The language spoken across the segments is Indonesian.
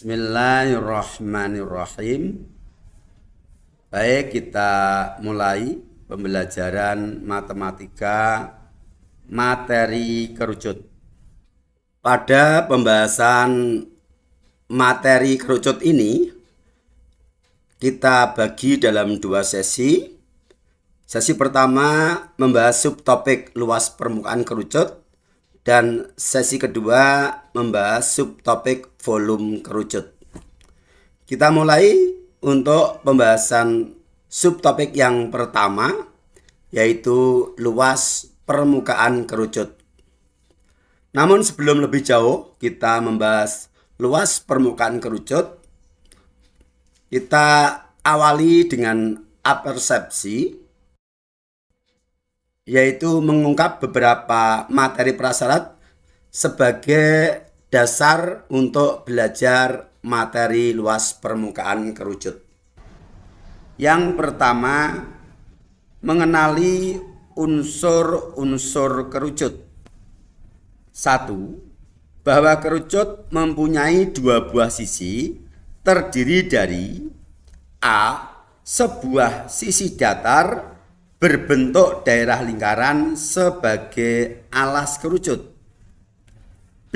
Bismillahirrahmanirrahim. Baik, kita mulai pembelajaran matematika materi kerucut. Pada pembahasan materi kerucut ini kita bagi dalam dua sesi. Sesi pertama membahas subtopik luas permukaan kerucut dan sesi kedua membahas subtopik volume kerucut. Kita mulai untuk pembahasan subtopik yang pertama, yaitu luas permukaan kerucut. Namun sebelum lebih jauh kita membahas luas permukaan kerucut, kita awali dengan apersepsi, yaitu mengungkap beberapa materi prasyarat sebagai dasar untuk belajar materi luas permukaan kerucut. Yang pertama, mengenali unsur-unsur kerucut. 1. Bahwa kerucut mempunyai dua buah sisi terdiri dari A. Sebuah sisi datar berbentuk daerah lingkaran sebagai alas kerucut. B.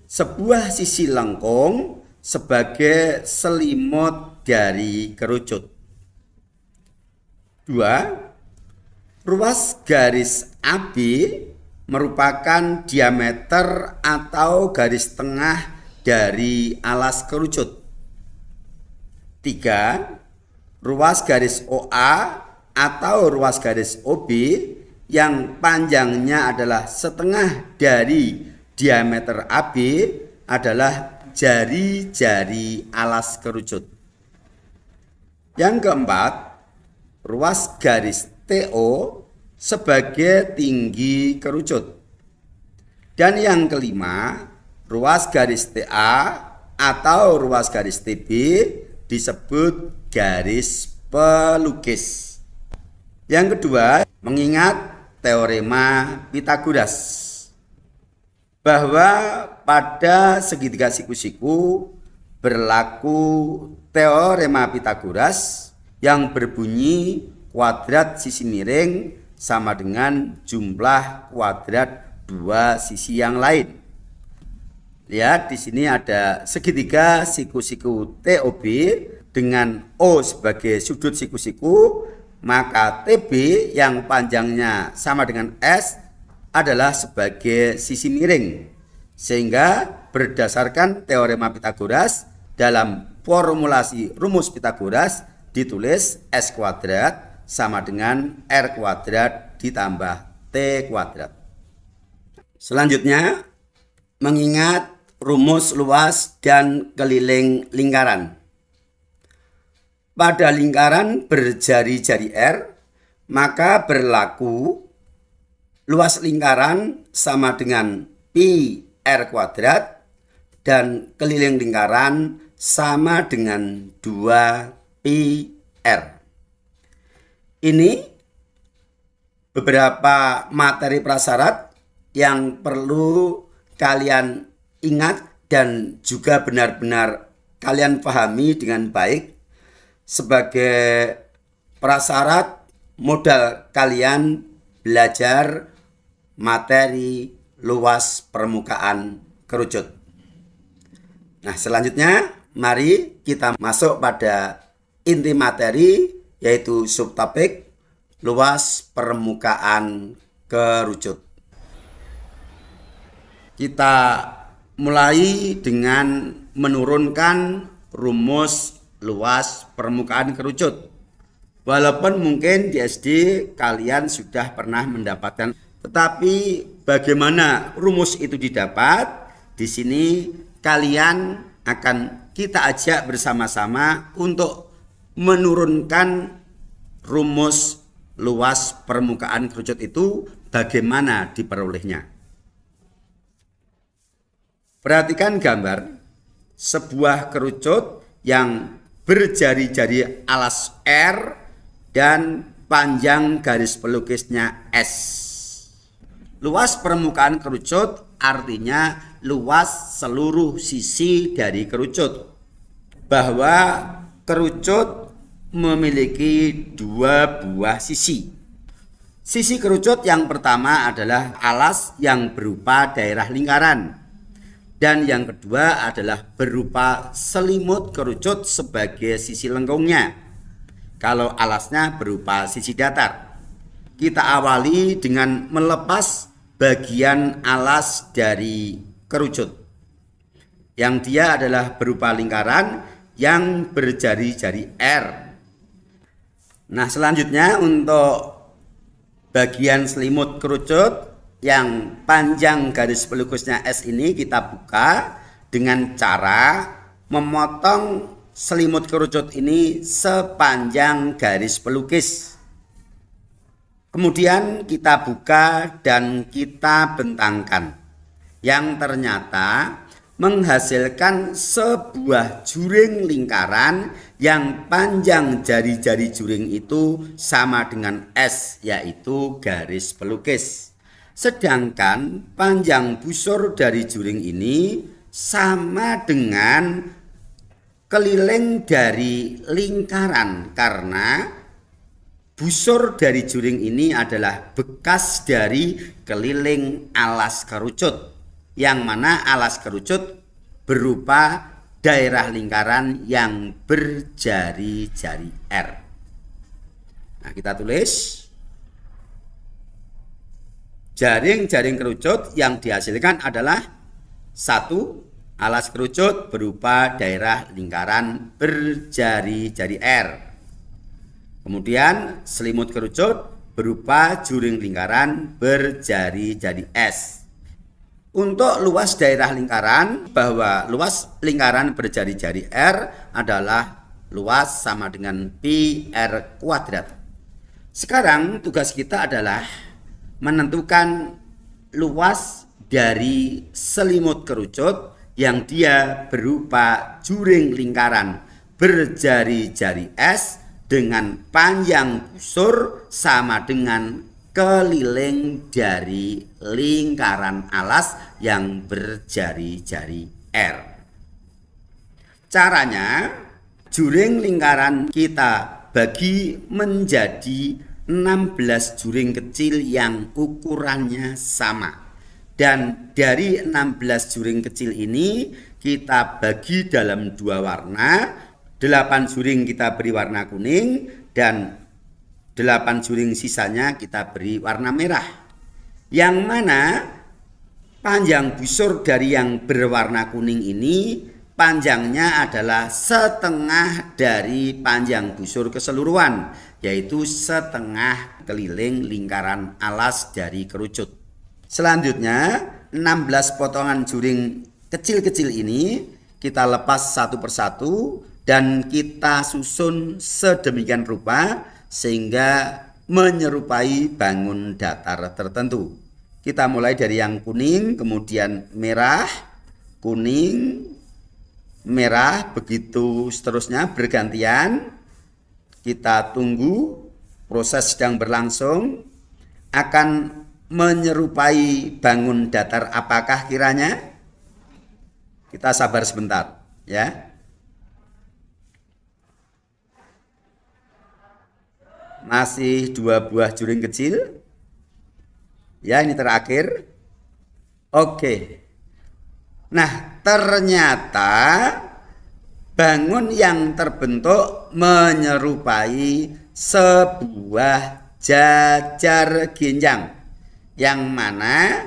Sebuah sisi lengkung sebagai selimut dari kerucut. 2. Ruas garis AB merupakan diameter atau garis tengah dari alas kerucut. 3. Ruas garis OA atau ruas garis OB yang panjangnya adalah setengah dari diameter AB adalah jari-jari alas kerucut. Yang keempat, ruas garis TO sebagai tinggi kerucut. Dan yang kelima, ruas garis TA atau ruas garis TB disebut garis pelukis. Yang kedua, mengingat teorema Pythagoras bahwa pada segitiga siku-siku berlaku teorema Pythagoras yang berbunyi kuadrat sisi miring sama dengan jumlah kuadrat dua sisi yang lain. Lihat di sini ada segitiga siku-siku TOB dengan O sebagai sudut siku-siku. Maka TB yang panjangnya sama dengan S adalah sebagai sisi miring. Sehingga berdasarkan teorema Pythagoras dalam formulasi rumus Pythagoras ditulis S kuadrat sama dengan R kuadrat ditambah T kuadrat. Selanjutnya, mengingat rumus luas dan keliling lingkaran. Pada lingkaran berjari-jari R, maka berlaku luas lingkaran sama dengan pi R kuadrat dan keliling lingkaran sama dengan 2 pi R. Ini beberapa materi prasyarat yang perlu kalian ingat dan juga benar-benar kalian pahami dengan baik sebagai prasyarat modal kalian belajar materi luas permukaan kerucut. Nah, selanjutnya mari kita masuk pada inti materi, yaitu subtopik luas permukaan kerucut. Kita mulai dengan menurunkan rumus luas permukaan kerucut. Walaupun mungkin di SD kalian sudah pernah mendapatkan, tetapi bagaimana rumus itu didapat? Di sini kalian akan kita ajak bersama-sama untuk menurunkan rumus luas permukaan kerucut itu bagaimana diperolehnya. Perhatikan gambar sebuah kerucut yang berjari-jari alas R dan panjang garis pelukisnya S. Luas permukaan kerucut artinya luas seluruh sisi dari kerucut. Bahwa kerucut memiliki dua buah sisi. Sisi kerucut yang pertama adalah alas yang berupa daerah lingkaran. Dan yang kedua adalah berupa selimut kerucut sebagai sisi lengkungnya. Kalau alasnya berupa sisi datar. Kita awali dengan melepas bagian alas dari kerucut. Yang dia adalah berupa lingkaran yang berjari-jari R. Nah, selanjutnya untuk bagian selimut kerucut yang panjang garis pelukisnya S ini kita buka dengan cara memotong selimut kerucut ini sepanjang garis pelukis. Kemudian kita buka dan kita bentangkan, yang ternyata menghasilkan sebuah juring lingkaran yang panjang jari-jari juring itu sama dengan S, yaitu garis pelukis. Sedangkan panjang busur dari juring ini sama dengan keliling dari lingkaran, karena busur dari juring ini adalah bekas dari keliling alas kerucut, yang mana alas kerucut berupa daerah lingkaran yang berjari-jari R. Nah, kita tulis jaring-jaring kerucut yang dihasilkan adalah 1. Alas kerucut berupa daerah lingkaran berjari-jari R. Kemudian selimut kerucut berupa juring lingkaran berjari-jari S. Untuk luas daerah lingkaran, bahwa luas lingkaran berjari-jari R adalah luas sama dengan pi R kuadrat. Sekarang tugas kita adalah menentukan luas dari selimut kerucut yang dia berupa juring lingkaran berjari-jari S dengan panjang busur sama dengan keliling dari lingkaran alas yang berjari-jari R. Caranya, juring lingkaran kita bagi menjadi 16 juring kecil yang ukurannya sama. Dan dari 16 juring kecil ini kita bagi dalam 2 warna. 8 juring kita beri warna kuning dan 8 juring sisanya kita beri warna merah. Yang mana panjang busur dari yang berwarna kuning ini panjangnya adalah setengah dari panjang busur keseluruhan, yaitu setengah keliling lingkaran alas dari kerucut. Selanjutnya 16 potongan juring kecil-kecil ini kita lepas satu persatu dan kita susun sedemikian rupa sehingga menyerupai bangun datar tertentu. Kita mulai dari yang kuning, kemudian merah, kuning, merah, begitu seterusnya bergantian. Kita tunggu, proses sedang berlangsung. Akan menyerupai bangun datar apakah kiranya? Kita sabar sebentar ya. Masih 2 buah juring kecil. Ya, ini terakhir. Oke. Nah, ternyata bangun yang terbentuk menyerupai sebuah jajar ginjang, yang mana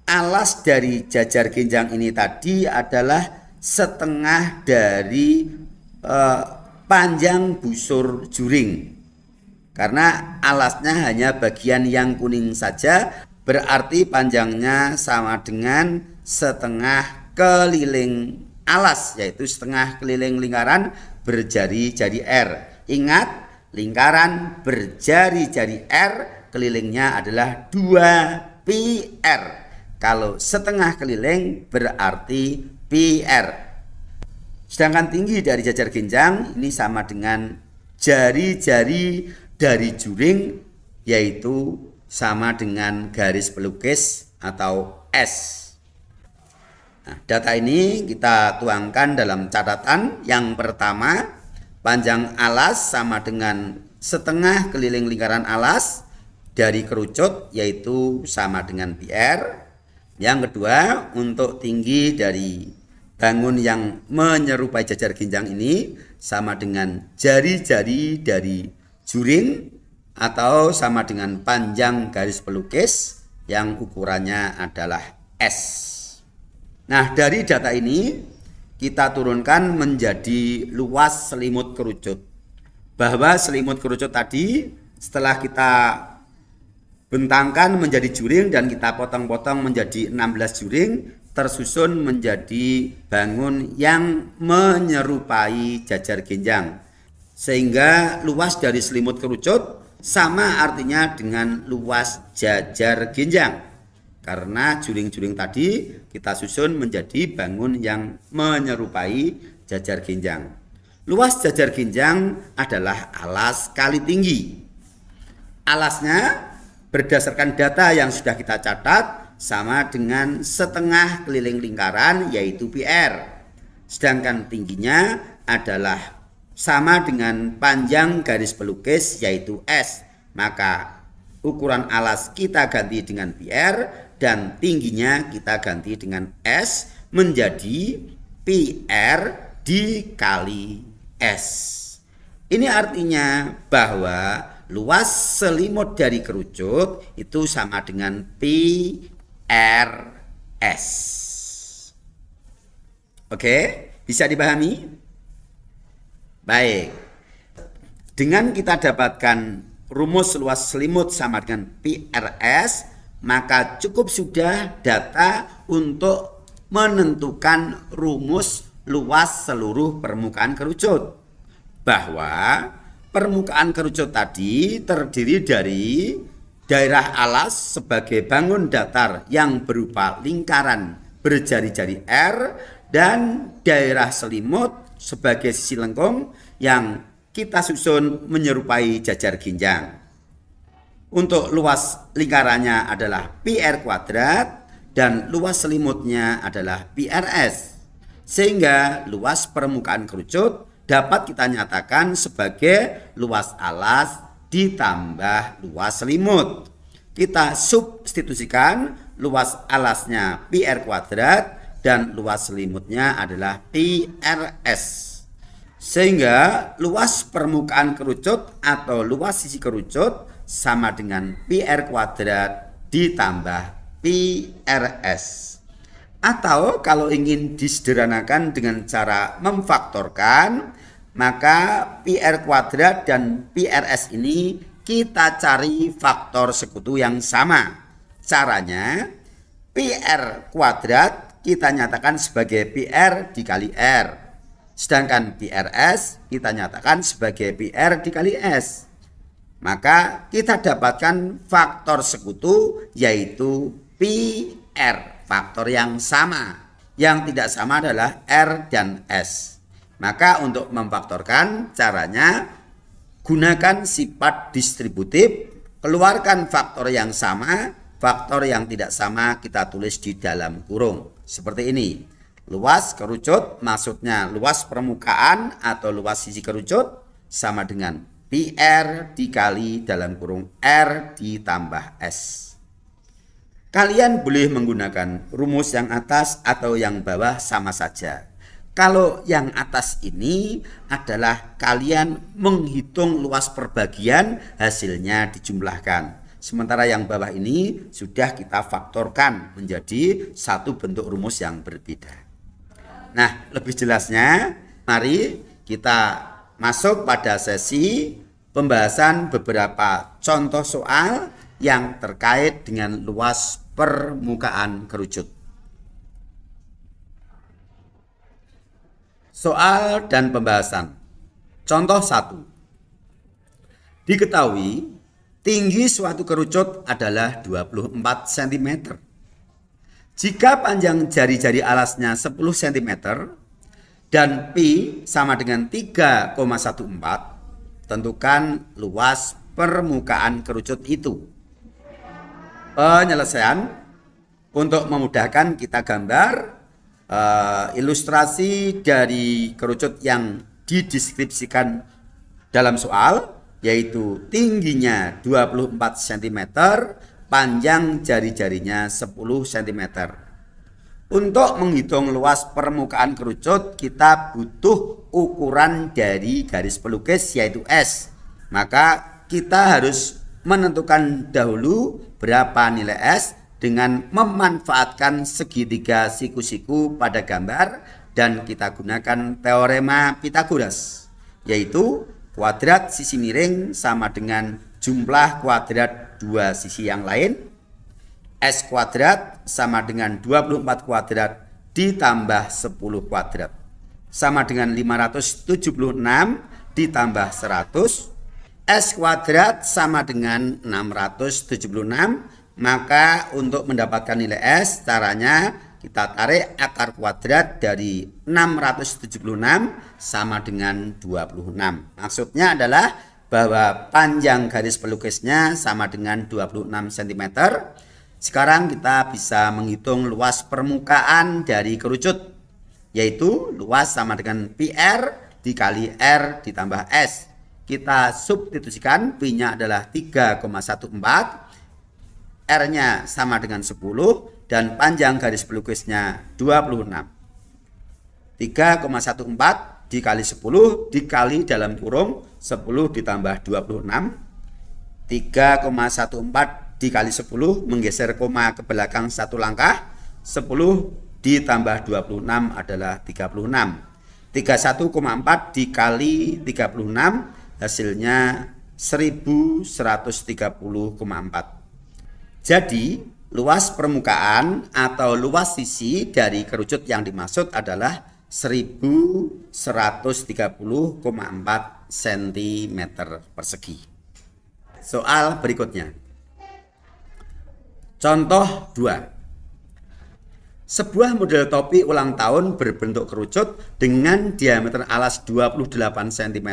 alas dari jajar ginjang ini tadi adalah setengah dari panjang busur juring. Karena alasnya hanya bagian yang kuning saja, berarti panjangnya sama dengan setengah keliling alas, yaitu setengah keliling lingkaran berjari-jari R. Ingat, lingkaran berjari-jari R kelilingnya adalah 2 pi R. Kalau setengah keliling berarti pi R. Sedangkan tinggi dari jajar ginjang ini sama dengan jari-jari dari juring, yaitu sama dengan garis pelukis atau S. Nah, data ini kita tuangkan dalam catatan. Yang pertama, panjang alas sama dengan setengah keliling lingkaran alas dari kerucut, yaitu sama dengan PR. Yang kedua, untuk tinggi dari bangun yang menyerupai jajar ginjang ini sama dengan jari-jari dari juring atau sama dengan panjang garis pelukis yang ukurannya adalah S. Nah, dari data ini kita turunkan menjadi luas selimut kerucut. Bahwa selimut kerucut tadi setelah kita bentangkan menjadi juring dan kita potong-potong menjadi 16 juring, tersusun menjadi bangun yang menyerupai jajar ginjang. Sehingga luas dari selimut kerucut sama artinya dengan luas jajar ginjang. Karena juring-juring tadi kita susun menjadi bangun yang menyerupai jajar ginjang. Luas jajar ginjang adalah alas kali tinggi. Alasnya berdasarkan data yang sudah kita catat sama dengan setengah keliling lingkaran, yaitu PR. Sedangkan tingginya adalah sama dengan panjang garis pelukis, yaitu S. Maka ukuran alas kita ganti dengan PR dan tingginya kita ganti dengan S menjadi PR dikali S. Ini artinya bahwa luas selimut dari kerucut itu sama dengan PRS. Oke, bisa dipahami? Baik. Dengan kita dapatkan rumus luas selimut sama dengan PRS, maka cukup sudah data untuk menentukan rumus luas seluruh permukaan kerucut. Bahwa permukaan kerucut tadi terdiri dari daerah alas sebagai bangun datar yang berupa lingkaran berjari-jari R dan daerah selimut sebagai sisi lengkung yang kita susun menyerupai jajar ginjang. Untuk luas lingkarannya adalah PR kuadrat dan luas selimutnya adalah PRS. Sehingga luas permukaan kerucut dapat kita nyatakan sebagai luas alas ditambah luas selimut. Kita substitusikan luas alasnya PR kuadrat dan luas selimutnya adalah PRS. Sehingga luas permukaan kerucut atau luas sisi kerucut sama dengan PR kuadrat ditambah PRS. Atau kalau ingin disederhanakan dengan cara memfaktorkan, maka PR kuadrat dan PRS ini kita cari faktor sekutu yang sama. Caranya, PR kuadrat kita nyatakan sebagai PR dikali R. Sedangkan PRS kita nyatakan sebagai PR dikali S. Maka kita dapatkan faktor sekutu yaitu PR, faktor yang sama. Yang tidak sama adalah R dan S. Maka untuk memfaktorkan caranya gunakan sifat distributif, keluarkan faktor yang sama, faktor yang tidak sama kita tulis di dalam kurung. Seperti ini. Luas kerucut maksudnya luas permukaan atau luas sisi kerucut sama dengan PR dikali dalam kurung R ditambah S. Kalian boleh menggunakan rumus yang atas atau yang bawah sama saja. Kalau yang atas ini adalah kalian menghitung luas perbagian, hasilnya dijumlahkan. Sementara yang bawah ini sudah kita faktorkan menjadi satu bentuk rumus yang berbeda. Nah, lebih jelasnya, mari kita masuk pada sesi pembahasan beberapa contoh soal yang terkait dengan luas permukaan kerucut. Soal dan pembahasan. Contoh 1. Diketahui tinggi suatu kerucut adalah 24 cm. Jika panjang jari-jari alasnya 10 cm dan pi sama dengan 3,14, tentukan luas permukaan kerucut itu. Penyelesaian untuk memudahkan kita gambar ilustrasi dari kerucut yang dideskripsikan dalam soal, yaitu tingginya 24 cm, panjang jari-jarinya 10 cm. Untuk menghitung luas permukaan kerucut, kita butuh ukuran dari garis pelukis, yaitu S. Maka kita harus menentukan dahulu berapa nilai S dengan memanfaatkan segitiga siku-siku pada gambar, dan kita gunakan teorema Pythagoras, yaitu kuadrat sisi miring sama dengan jumlah kuadrat dua sisi yang lain. S kuadrat sama dengan 24 kuadrat ditambah 10 kuadrat sama dengan 576 ditambah 100. S kuadrat sama dengan 676. Maka untuk mendapatkan nilai S, caranya kita tarik akar kuadrat dari 676 sama dengan 26. Maksudnya adalah bahwa panjang garis pelukisnya sama dengan 26 cm. Sekarang kita bisa menghitung luas permukaan dari kerucut, yaitu luas sama dengan PR dikali R ditambah S. Kita substitusikan, P-nya adalah 3,14, R-nya sama dengan 10, dan panjang garis pelukisnya 26. 3,14 dikali 10 dikali dalam kurung 10 ditambah 26. 3,14 dikali 10 menggeser koma ke belakang satu langkah, 10 ditambah 26 adalah 36. 31,4 dikali 36 hasilnya 1130,4. Jadi luas permukaan atau luas sisi dari kerucut yang dimaksud adalah 1130,4 cm persegi. Soal berikutnya. Contoh 2. Sebuah model topi ulang tahun berbentuk kerucut dengan diameter alas 28 cm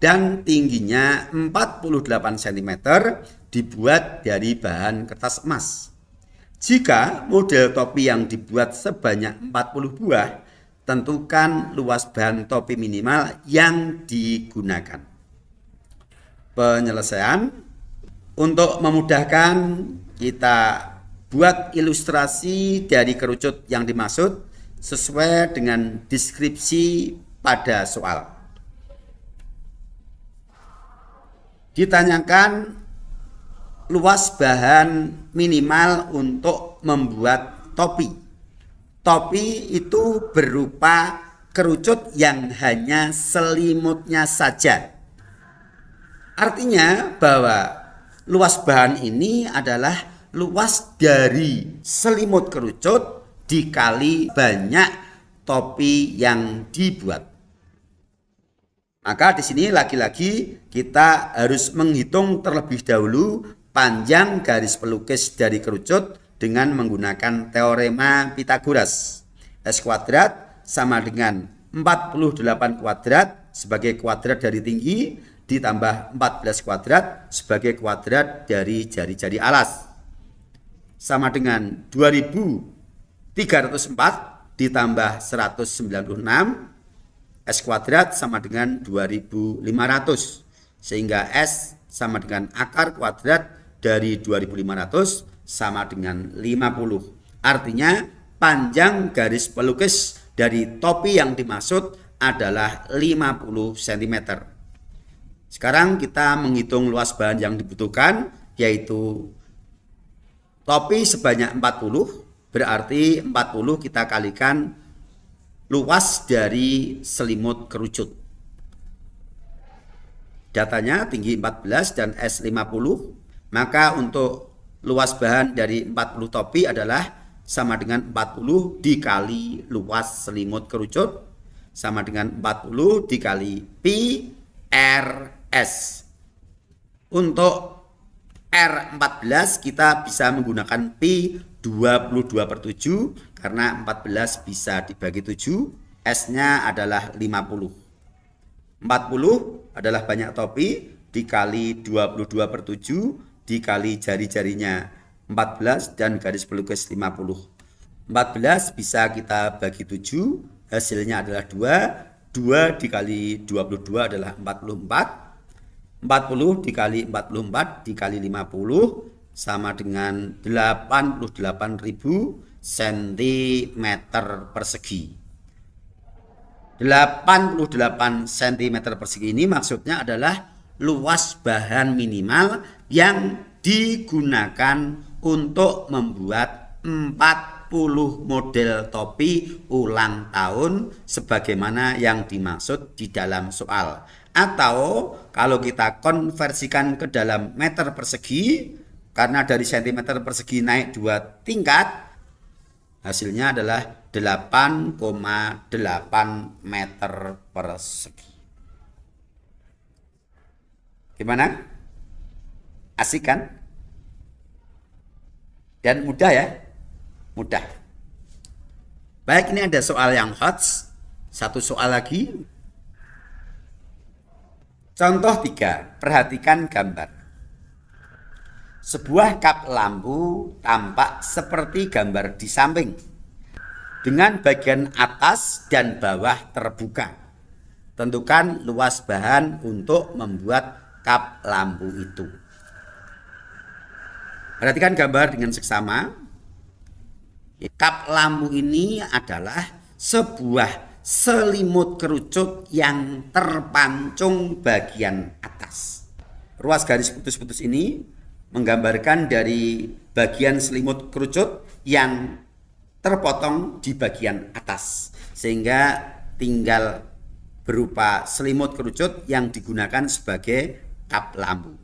dan tingginya 48 cm dibuat dari bahan kertas emas. Jika model topi yang dibuat sebanyak 40 buah, tentukan luas bahan topi minimal yang digunakan. Penyelesaian. Untuk memudahkan, kita buat ilustrasi dari kerucut yang dimaksud sesuai dengan deskripsi pada soal. Ditanyakan luas bahan minimal untuk membuat topi. Topi itu berupa kerucut yang hanya selimutnya saja. Artinya bahwa luas bahan ini adalah luas dari selimut kerucut dikali banyak topi yang dibuat. Maka di sini lagi-lagi kita harus menghitung terlebih dahulu panjang garis pelukis dari kerucut dengan menggunakan teorema Pythagoras. S kuadrat sama dengan 48 kuadrat sebagai kuadrat dari tinggi ditambah 14 kuadrat sebagai kuadrat dari jari-jari alas, sama dengan 2304 ditambah 196. S kuadrat sama dengan 2500, sehingga S sama dengan akar kuadrat dari 2500 sama dengan 50. Artinya panjang garis pelukis dari topi yang dimaksud adalah 50 cm. Sekarang kita menghitung luas bahan yang dibutuhkan, yaitu topi sebanyak 40, berarti 40 kita kalikan luas dari selimut kerucut. Datanya tinggi 14 dan S 50, maka untuk luas bahan dari 40 topi adalah sama dengan 40 dikali luas selimut kerucut, sama dengan 40 dikali pi RS. Untuk R14 kita bisa menggunakan pi 22/7 karena 14 bisa dibagi 7, S-nya adalah 50. 40 adalah banyak topi dikali 22/7 dikali jari-jarinya 14 dan garis pelukis 50. 14 bisa kita bagi 7, hasilnya adalah 2. 2 dikali 22 adalah 44. 40 dikali 44 dikali 50 sama dengan 88.000 cm persegi. 88 cm persegi ini maksudnya adalah luas bahan minimal yang digunakan untuk membuat 40 model topi ulang tahun sebagaimana yang dimaksud di dalam soal. Atau kalau kita konversikan ke dalam meter persegi, karena dari cm persegi naik 2 tingkat, hasilnya adalah 8,8 meter persegi. Gimana? Asik kan? Dan mudah ya? Mudah. Baik, ini ada soal yang hot. Satu soal lagi. Contoh 3. Perhatikan gambar. Sebuah kap lampu tampak seperti gambar di samping, dengan bagian atas dan bawah terbuka. Tentukan luas bahan untuk membuat kap lampu itu. Perhatikan gambar dengan seksama. Kap lampu ini adalah sebuah selimut kerucut yang terpancung bagian atas. Ruas garis putus-putus ini menggambarkan dari bagian selimut kerucut yang terpotong di bagian atas, sehingga tinggal berupa selimut kerucut yang digunakan sebagai kap lampu.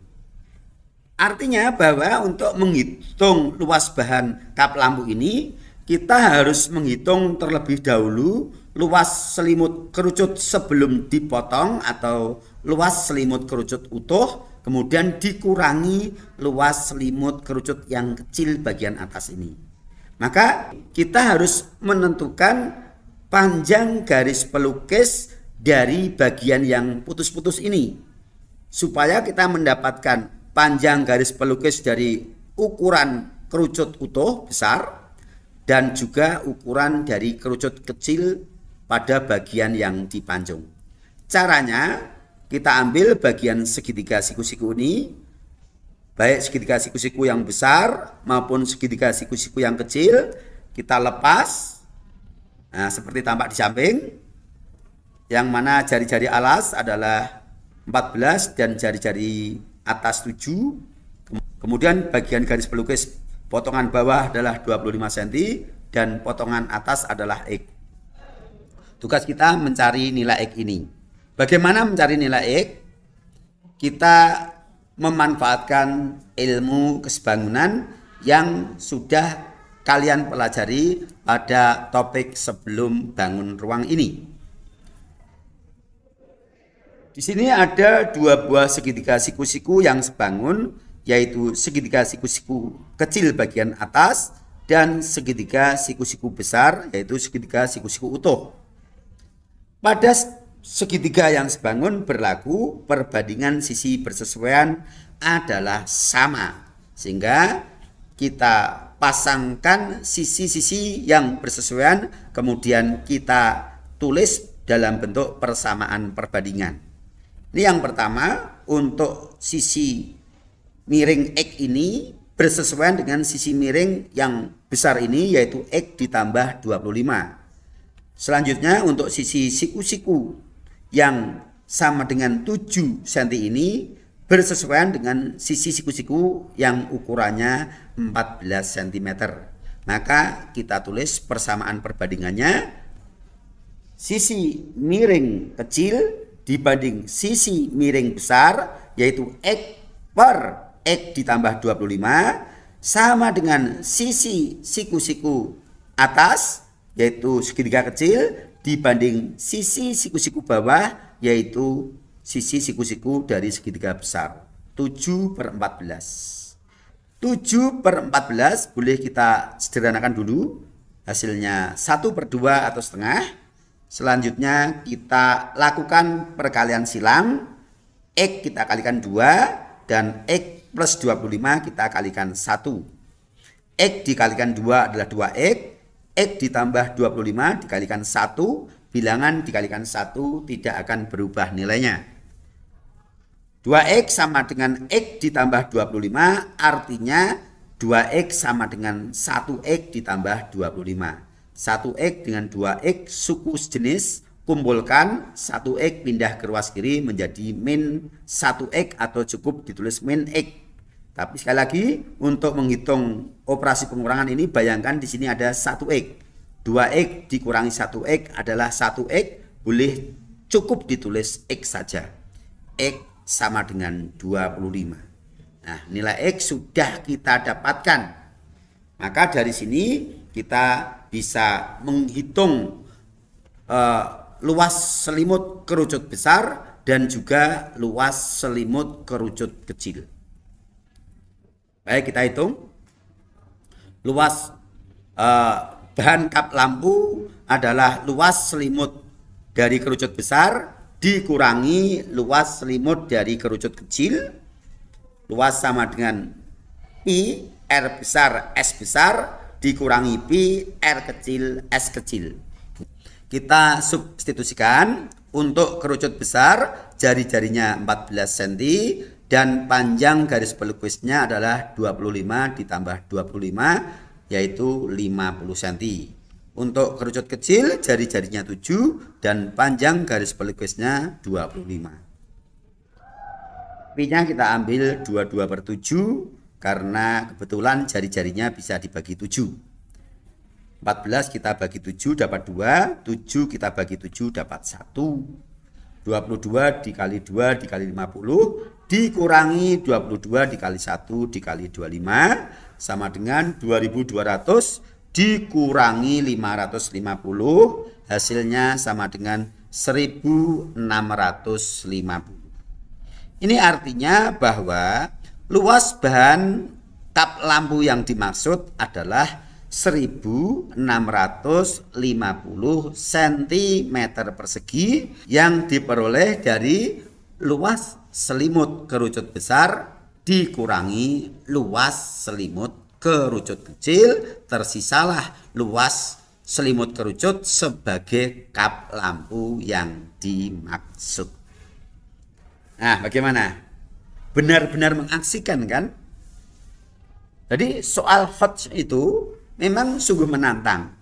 Artinya bahwa untuk menghitung luas bahan kap lampu ini, kita harus menghitung terlebih dahulu luas selimut kerucut sebelum dipotong atau luas selimut kerucut utuh, kemudian dikurangi luas selimut kerucut yang kecil bagian atas ini. Maka kita harus menentukan panjang garis pelukis dari bagian yang putus-putus ini, supaya kita mendapatkan panjang garis pelukis dari ukuran kerucut utuh besar dan juga ukuran dari kerucut kecil pada bagian yang dipancung. Caranya, kita ambil bagian segitiga siku-siku ini, baik segitiga siku-siku yang besar maupun segitiga siku-siku yang kecil, kita lepas. Nah, seperti tampak di samping, yang mana jari-jari alas adalah 14 dan jari-jari atas 7. Kemudian bagian garis pelukis potongan bawah adalah 25 cm dan potongan atas adalah X. Tugas kita mencari nilai X ini. Bagaimana mencari nilai X? Kita memanfaatkan ilmu kesebangunan yang sudah kalian pelajari pada topik sebelum bangun ruang ini. Di sini ada 2 buah segitiga siku-siku yang sebangun, yaitu segitiga siku-siku kecil bagian atas dan segitiga siku-siku besar, yaitu segitiga siku-siku utuh. Pada segitiga yang sebangun berlaku perbandingan sisi bersesuaian adalah sama, sehingga kita pasangkan sisi-sisi yang bersesuaian, kemudian kita tulis dalam bentuk persamaan perbandingan. Ini yang pertama, untuk sisi miring X ini bersesuaian dengan sisi miring yang besar ini, yaitu X ditambah 25. Selanjutnya untuk sisi siku-siku yang sama dengan 7 cm ini bersesuaian dengan sisi siku-siku yang ukurannya 14 cm. Maka kita tulis persamaan perbandingannya, sisi miring kecil dibanding sisi miring besar, yaitu X per X ditambah 25 sama dengan sisi siku-siku atas, yaitu segitiga kecil, dibanding sisi siku-siku bawah, yaitu sisi siku-siku dari segitiga besar. 7/14. 7/14 boleh kita sederhanakan dulu. Hasilnya 1/2 atau setengah. Selanjutnya kita lakukan perkalian silang. X kita kalikan 2 dan X plus 25 kita kalikan 1. X dikalikan 2 adalah 2X. X ditambah 25 dikalikan 1. Bilangan dikalikan 1 tidak akan berubah nilainya. 2X sama dengan X ditambah 25, artinya 2X sama dengan 1X ditambah 25. 1X dengan 2X suku sejenis, kumpulkan 1X pindah ke ruas kiri menjadi min 1X atau cukup ditulis min X. Tapi sekali lagi untuk menghitung operasi pengurangan ini bayangkan di sini ada 1X. 2X dikurangi 1X adalah 1X, boleh cukup ditulis X saja. X sama dengan 25. Nah, nilai X sudah kita dapatkan. Maka dari sini kita bisa menghitung luas selimut kerucut besar dan juga luas selimut kerucut kecil. Baik, kita hitung. Luas bahan kap lampu adalah luas selimut dari kerucut besar dikurangi luas selimut dari kerucut kecil. Luas sama dengan pi R besar S besar dikurangi pi R kecil S kecil. Kita substitusikan. Untuk kerucut besar jari-jarinya 14 cm dan panjang garis pelukisnya adalah 25 ditambah 25 yaitu 50 cm. Untuk kerucut kecil jari-jarinya 7 dan panjang garis pelukisnya 25. Pi-nya kita ambil 22/7 karena kebetulan jari-jarinya bisa dibagi 7. 14 kita bagi 7 dapat 2, 7 kita bagi 7 dapat 1. 22 dikali 2 dikali 50 dikurangi 22 dikali 1 dikali 25 sama dengan 2200 dikurangi 550 hasilnya sama dengan 1650. Ini artinya bahwa luas bahan kap lampu yang dimaksud adalah 1650 cm persegi yang diperoleh dari luas selimut kerucut besar dikurangi luas selimut kerucut kecil, tersisalah luas selimut kerucut sebagai kap lampu yang dimaksud. Nah, bagaimana? Benar-benar mengaksikan kan? Jadi soal HOTS itu memang sungguh menantang.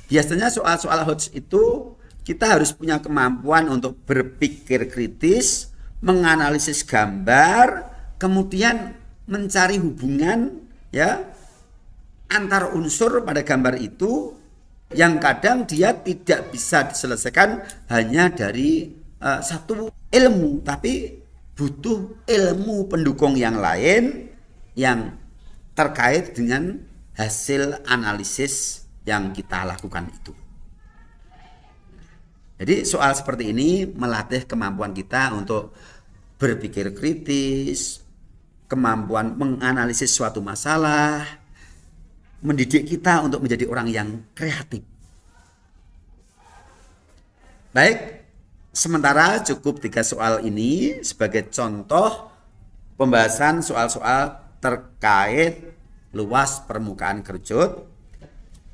Biasanya soal-soal HOTS itu kita harus punya kemampuan untuk berpikir kritis, menganalisis gambar, kemudian mencari hubungan ya antar unsur pada gambar itu yang kadang dia tidak bisa diselesaikan hanya dari satu ilmu, tapi butuh ilmu pendukung yang lain yang terkait dengan hasil analisis yang kita lakukan itu. Jadi soal seperti ini melatih kemampuan kita untuk berpikir kritis, kemampuan menganalisis suatu masalah, mendidik kita untuk menjadi orang yang kreatif. Baik, sementara cukup 3 soal ini sebagai contoh pembahasan soal-soal terkait luas permukaan kerucut.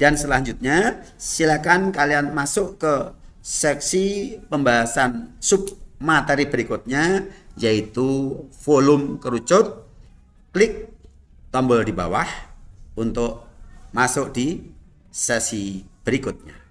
Dan selanjutnya silakan kalian masuk ke seksi pembahasan sub materi berikutnya yaitu volume kerucut. Klik tombol di bawah untuk masuk di sesi berikutnya.